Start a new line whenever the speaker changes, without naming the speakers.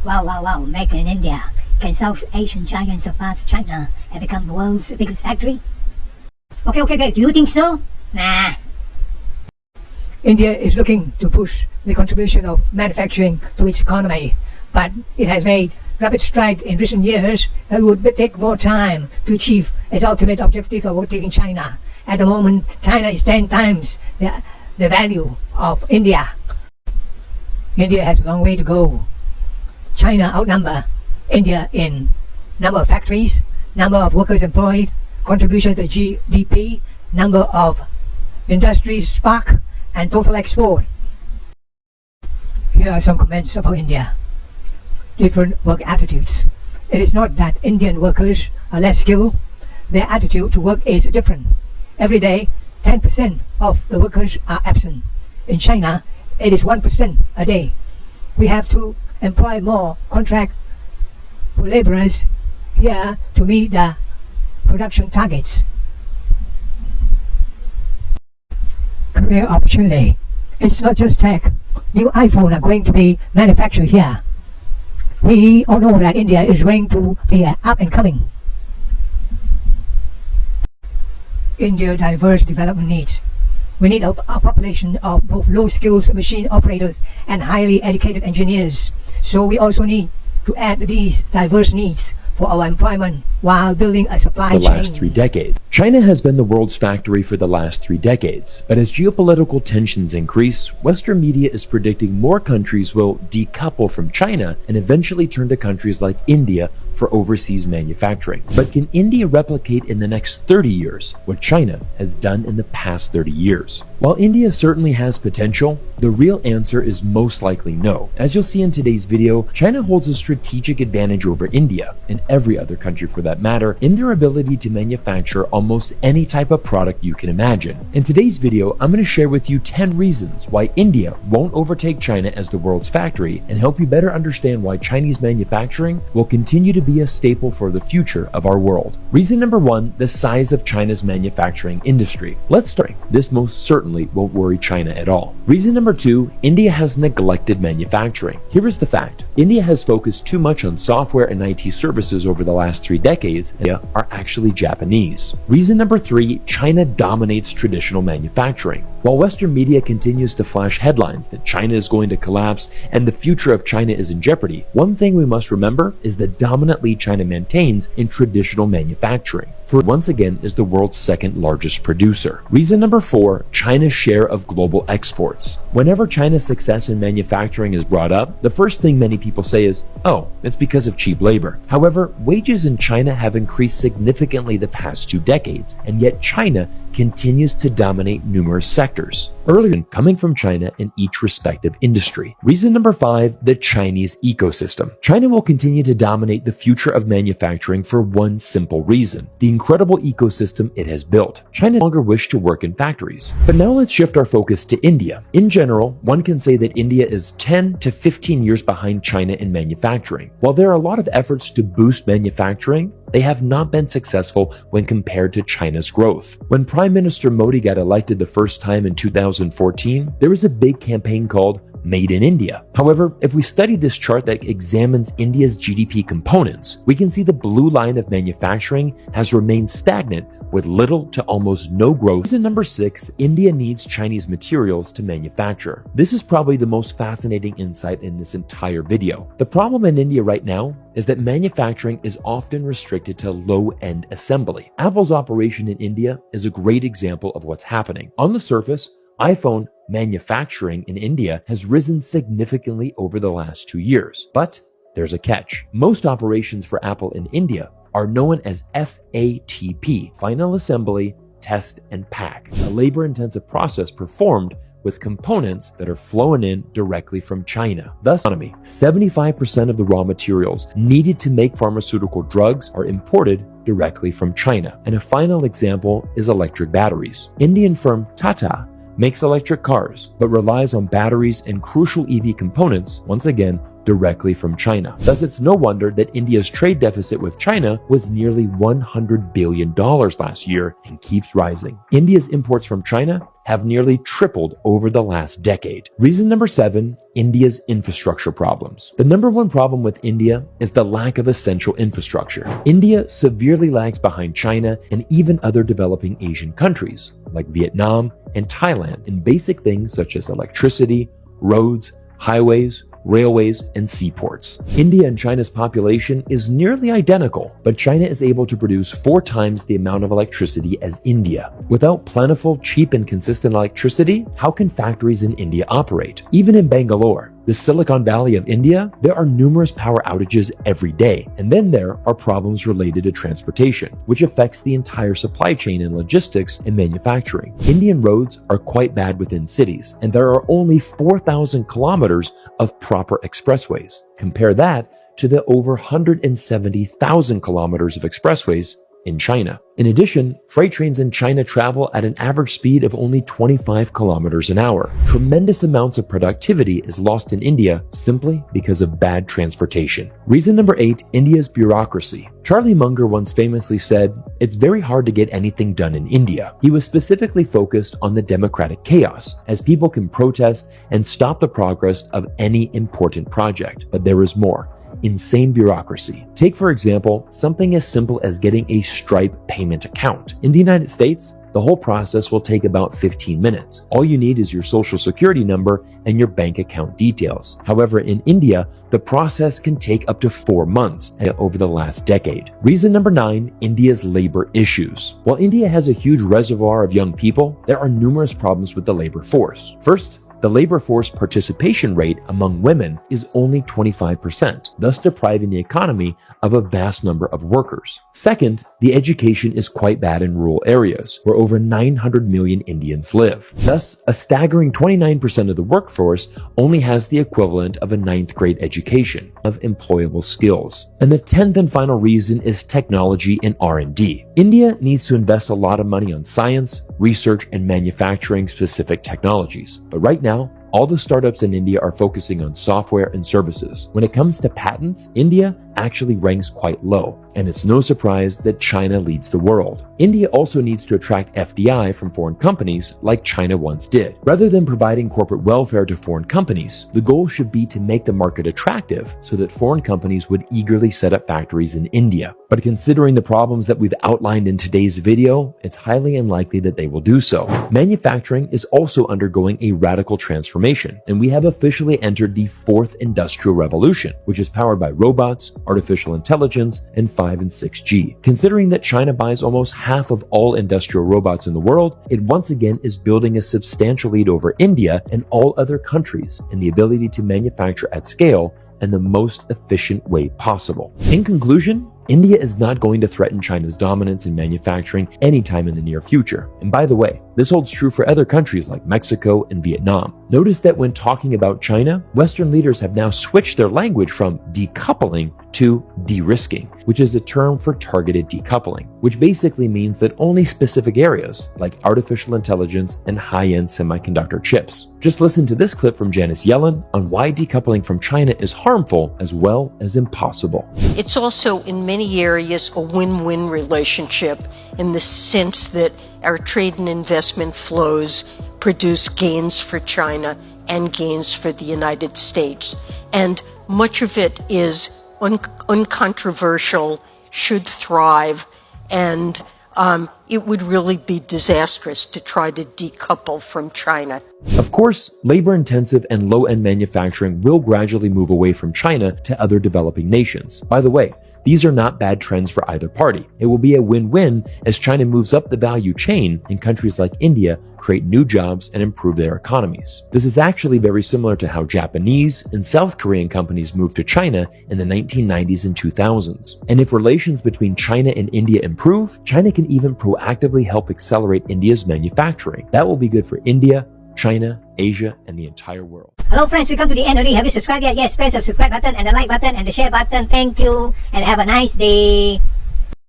Wow, make in India. Can South Asian giant surpass China and become the world's biggest factory? Okay, do you think so? Nah.
India is looking to push the contribution of manufacturing to its economy, but it has made rapid strides in recent years that it would take more time to achieve its ultimate objective of overtaking China. At the moment, China is 10 times the value of India. India has a long way to go. China outnumber India in number of factories, number of workers employed, contribution to GDP, number of industries spark, and total export. Here are some comments about India. Different work attitudes. It is not that Indian workers are less skilled. Their attitude to work is different. Every day, 10% of the workers are absent. In China, it is 1% a day. We have to employ more contract laborers here to meet the production targets. Career opportunity. It's not just tech. New iPhone are going to be manufactured here. We all know that India is going to be up and coming. India diverse development needs. We need a population of both low skills machine operators and highly educated engineers. So we also need to add these diverse needs for our employment while building a supply chain.
The last 3 decades. China has been the world's factory for the last 3 decades, but as geopolitical tensions increase, Western media is predicting more countries will decouple from China and eventually turn to countries like India for overseas manufacturing. But can India replicate in the next 30 years what China has done in the past 30 years? While India certainly has potential, the real answer is most likely no. As you'll see in today's video, China holds a strategic advantage over India, and every other country for that matter, in their ability to manufacture almost any type of product you can imagine. In today's video, I'm going to share with you 10 reasons why India won't overtake China as the world's factory and help you better understand why Chinese manufacturing will continue to be a staple for the future of our world. Reason number 1, the size of China's manufacturing industry. Let's start. This most certainly won't worry China at all. Reason number 2, India has neglected manufacturing. Here is the fact. India has focused too much on software and IT services over the last 3 decades and are actually Japanese. Reason number 3, China dominates traditional manufacturing. While Western media continues to flash headlines that China is going to collapse and the future of China is in jeopardy, one thing we must remember is the dominant lead China maintains in traditional manufacturing. For once again is the world's second largest producer. Reason number 4, China's share of global exports. Whenever China's success in manufacturing is brought up, the first thing many people say is, oh, it's because of cheap labor. However, wages in China have increased significantly the past 2 decades, and yet China continues to dominate numerous sectors, earlier coming from China in each respective industry. Reason number 5, the Chinese ecosystem. China will continue to dominate the future of manufacturing for one simple reason: the incredible ecosystem it has built. China no longer wish to work in factories. But now let's shift our focus to India. In general, one can say that India is 10 to 15 years behind China in manufacturing. While there are a lot of efforts to boost manufacturing, they have not been successful when compared to China's growth. When Prime Minister Modi got elected the first time in 2014, there was a big campaign called Made in India. However, if we study this chart that examines India's GDP components, we can see the blue line of manufacturing has remained stagnant with little to almost no growth. Reason number 6, India needs Chinese materials to manufacture. This is probably the most fascinating insight in this entire video. The problem in India right now is that manufacturing is often restricted to low-end assembly. Apple's operation in India is a great example of what's happening. On the surface, iPhone manufacturing in India has risen significantly over the last 2 years. But there's a catch. Most operations for Apple in India are known as FATP, Final Assembly, Test, and Pack, a labor-intensive process performed with components that are flown in directly from China. Thus, 75% of the raw materials needed to make pharmaceutical drugs are imported directly from China. And a final example is electric batteries. Indian firm Tata makes electric cars, but relies on batteries and crucial EV components, once again, directly from China. Thus, it's no wonder that India's trade deficit with China was nearly $100 billion last year and keeps rising. India's imports from China have nearly tripled over the last decade. Reason number 7, India's infrastructure problems. The number one problem with India is the lack of essential infrastructure. India severely lags behind China and even other developing Asian countries like Vietnam and Thailand in basic things such as electricity, roads, highways, railways, and seaports. India and China's population is nearly identical, but China is able to produce 4 times the amount of electricity as India. Without plentiful, cheap, and consistent electricity, how can factories in India operate? Even in Bangalore, the Silicon Valley of India, there are numerous power outages every day. And then there are problems related to transportation, which affects the entire supply chain in logistics and manufacturing. Indian roads are quite bad within cities, and there are only 4,000 kilometers of proper expressways. Compare that to the over 170,000 kilometers of expressways in China. In addition, freight trains in China travel at an average speed of only 25 kilometers an hour. Tremendous amounts of productivity is lost in India simply because of bad transportation. Reason number 8, India's bureaucracy. Charlie Munger once famously said, "It's very hard to get anything done in India." He was specifically focused on the democratic chaos, as people can protest and stop the progress of any important project. But there is more. Insane bureaucracy. Take, for example, something as simple as getting a Stripe payment account. In the United States, the whole process will take about 15 minutes. All you need is your social security number and your bank account details. However, in India, the process can take up to 4 months over the last decade. Reason number 9, India's labor issues. While India has a huge reservoir of young people, there are numerous problems with the labor force. First, the labor force participation rate among women is only 25%, thus depriving the economy of a vast number of workers. Second, the education is quite bad in rural areas, where over 900 million Indians live. Thus, a staggering 29% of the workforce only has the equivalent of a 9th grade education of employable skills. And the 10th and final reason is technology and R&D. India needs to invest a lot of money on science, research, and manufacturing specific technologies. But right now, all the startups in India are focusing on software and services. When it comes to patents, India actually ranks quite low, and it's no surprise that China leads the world. India also needs to attract FDI from foreign companies like China once did. Rather than providing corporate welfare to foreign companies, the goal should be to make the market attractive so that foreign companies would eagerly set up factories in India. But considering the problems that we've outlined in today's video, it's highly unlikely that they will do so. Manufacturing is also undergoing a radical transformation, and we have officially entered the 4th industrial revolution, which is powered by robots, artificial intelligence, and 5 and 6G. Considering that China buys almost half of all industrial robots in the world, it once again is building a substantial lead over India and all other countries in the ability to manufacture at scale in the most efficient way possible. In conclusion, India is not going to threaten China's dominance in manufacturing anytime in the near future. And by the way, this holds true for other countries like Mexico and Vietnam. Notice that when talking about China, Western leaders have now switched their language from decoupling to de-risking, which is a term for targeted decoupling, which basically means that only specific areas like artificial intelligence and high-end semiconductor chips. Just listen to this clip from Janet Yellen on why decoupling from China is harmful as well as impossible.
It's also in many areas a win-win relationship in the sense that our trade and investment flows produce gains for China and gains for the United States. And much of it is uncontroversial, should thrive, and it would really be disastrous to try to decouple from China.
Of course, labor-intensive and low-end manufacturing will gradually move away from China to other developing nations. By the way, these are not bad trends for either party. It will be a win-win as China moves up the value chain and countries like India create new jobs and improve their economies. This is actually very similar to how Japanese and South Korean companies moved to China in the 1990s and 2000s. And if relations between China and India improve, China can even proactively help accelerate India's manufacturing. That will be good for India, China, Asia, and the entire world.
Hello friends, we come to the end already. Have you subscribed yet? Yes, press the subscribe button and the like button and the share button. Thank you and have a nice day.